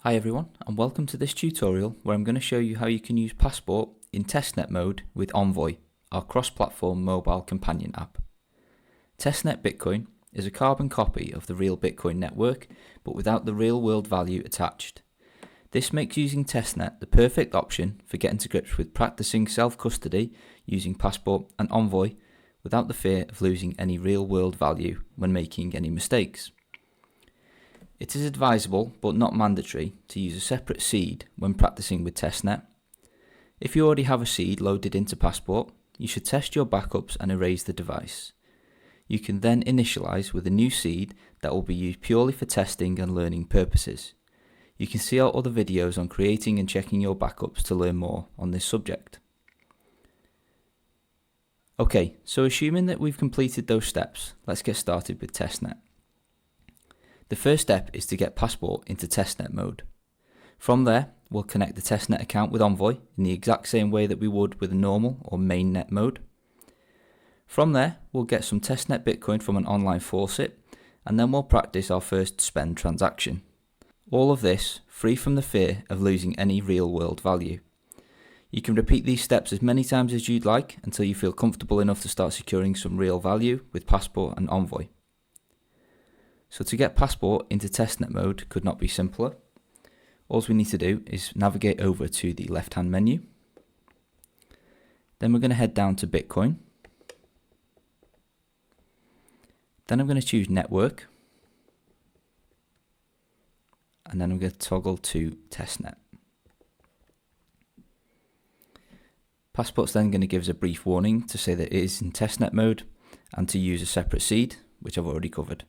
Hi everyone, and welcome to this tutorial where I'm going to show you how you can use Passport in Testnet mode with Envoy, our cross-platform mobile companion app. Testnet Bitcoin is a carbon copy of the real Bitcoin network, but without the real-world value attached. This makes using Testnet the perfect option for getting to grips with practicing self-custody using Passport and Envoy without the fear of losing any real-world value when making any mistakes. It is advisable, but not mandatory, to use a separate seed when practicing with Testnet. If you already have a seed loaded into Passport, you should test your backups and erase the device. You can then initialize with a new seed that will be used purely for testing and learning purposes. You can see our other videos on creating and checking your backups to learn more on this subject. Okay, so assuming that we've completed those steps, let's get started with Testnet. The first step is to get Passport into Testnet mode. From there, we'll connect the Testnet account with Envoy in the exact same way that we would with a normal or mainnet mode. From there, we'll get some Testnet Bitcoin from an online faucet, and then we'll practice our first spend transaction. All of this free from the fear of losing any real-world value. You can repeat these steps as many times as you'd like until you feel comfortable enough to start securing some real value with Passport and Envoy. So to get Passport into Testnet mode could not be simpler. All we need to do is navigate over to the left-hand menu. Then we're going to head down to Bitcoin. Then I'm going to choose Network. And then I'm going to toggle to Testnet. Passport's then going to give us a brief warning to say that it is in Testnet mode and to use a separate seed, which I've already covered.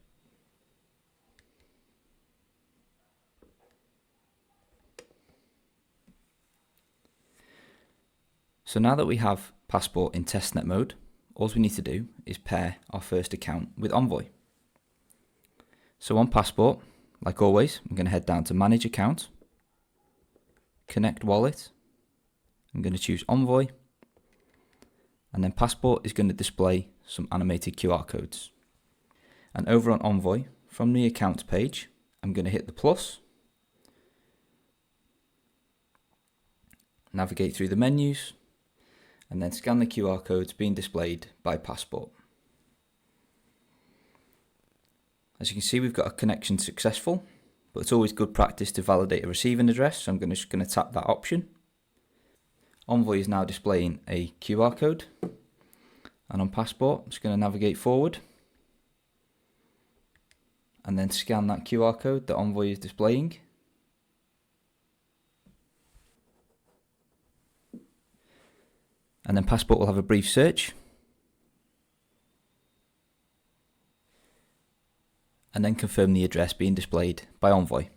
So now that we have Passport in Testnet mode, all we need to do is pair our first account with Envoy. So on Passport, like always, I'm going to head down to Manage Account, Connect Wallet, I'm going to choose Envoy, and then Passport is going to display some animated QR codes. And over on Envoy, from the Accounts page, I'm going to hit the plus, navigate through the menus, and then scan the QR codes being displayed by Passport. As you can see, we've got a connection successful, but it's always good practice to validate a receiving address, so I'm just going to tap that option. Envoy is now displaying a QR code, and on Passport, I'm just going to navigate forward, and then scan that QR code that Envoy is displaying. And then Passport will have a brief search, and then confirm the address being displayed by Envoy.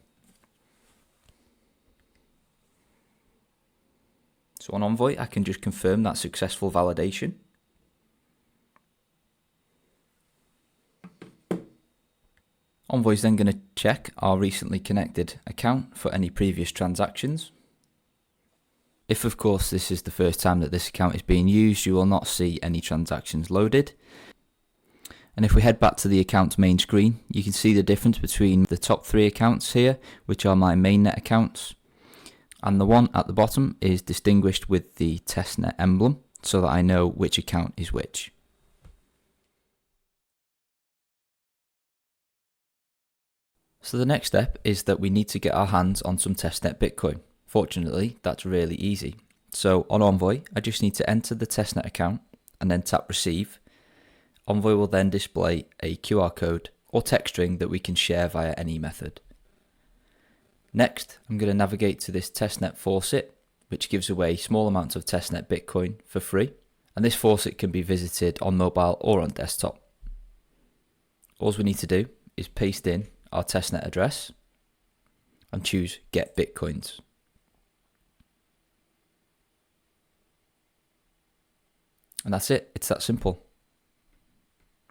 So on Envoy, I can just confirm that successful validation. Envoy is then going to check our recently connected account for any previous transactions. If of course this is the first time that this account is being used, you will not see any transactions loaded. And if we head back to the account's main screen, you can see the difference between the top three accounts here, which are my mainnet accounts, and the one at the bottom is distinguished with the Testnet emblem, so that I know which account is which. So the next step is that we need to get our hands on some Testnet Bitcoin. Fortunately, that's really easy. So on Envoy, I just need to enter the Testnet account and then tap Receive. Envoy will then display a QR code or text string that we can share via any method. Next, I'm going to navigate to this Testnet faucet, which gives away small amounts of Testnet Bitcoin for free. And this faucet can be visited on mobile or on desktop. All we need to do is paste in our Testnet address and choose Get Bitcoins. And that's it, it's that simple.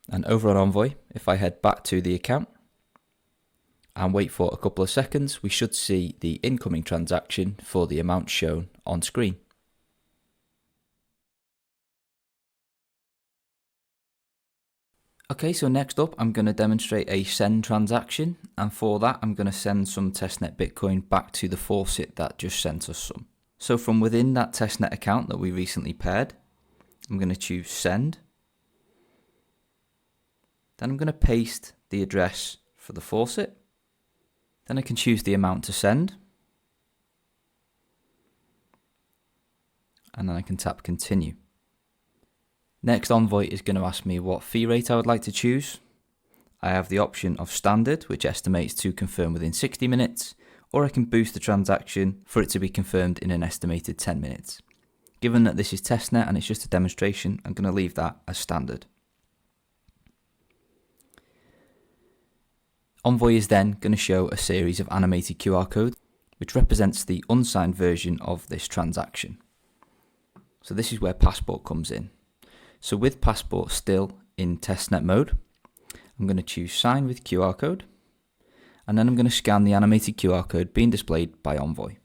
And over on Envoy, if I head back to the account and wait for a couple of seconds, we should see the incoming transaction for the amount shown on screen. Okay, so next up I'm going to demonstrate a send transaction, and for that I'm going to send some Testnet Bitcoin back to the faucet that just sent us some. So from within that Testnet account that we recently paired, I'm going to choose send. Then I'm going to paste the address for the faucet. Then I can choose the amount to send. And then I can tap continue. Next, Envoy is going to ask me what fee rate I would like to choose. I have the option of standard, which estimates to confirm within 60 minutes, or I can boost the transaction for it to be confirmed in an estimated 10 minutes. Given that this is testnet and it's just a demonstration, I'm going to leave that as standard. Envoy is then going to show a series of animated QR codes, which represents the unsigned version of this transaction. So this is where Passport comes in. So with Passport still in testnet mode, I'm going to choose sign with QR code, and then I'm going to scan the animated QR code being displayed by Envoy.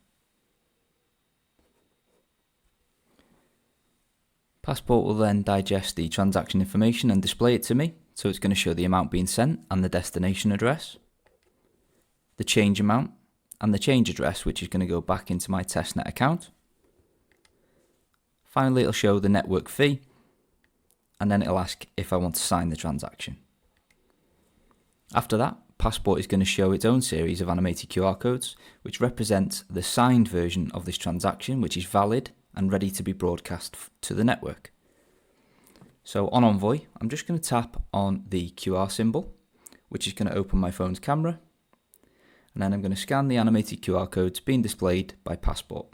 Passport will then digest the transaction information and display it to me. So it's going to show the amount being sent and the destination address, the change amount, and the change address, which is going to go back into my testnet account. Finally, it'll show the network fee, and then it'll ask if I want to sign the transaction. After that, Passport is going to show its own series of animated QR codes, which represent the signed version of this transaction, which is valid and ready to be broadcast to the network. So on Envoy, I'm just going to tap on the QR symbol, which is going to open my phone's camera, and then I'm going to scan the animated QR codes being displayed by Passport.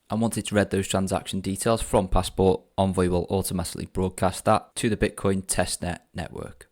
And once it's read those transaction details from Passport, Envoy will automatically broadcast that to the Bitcoin testnet network.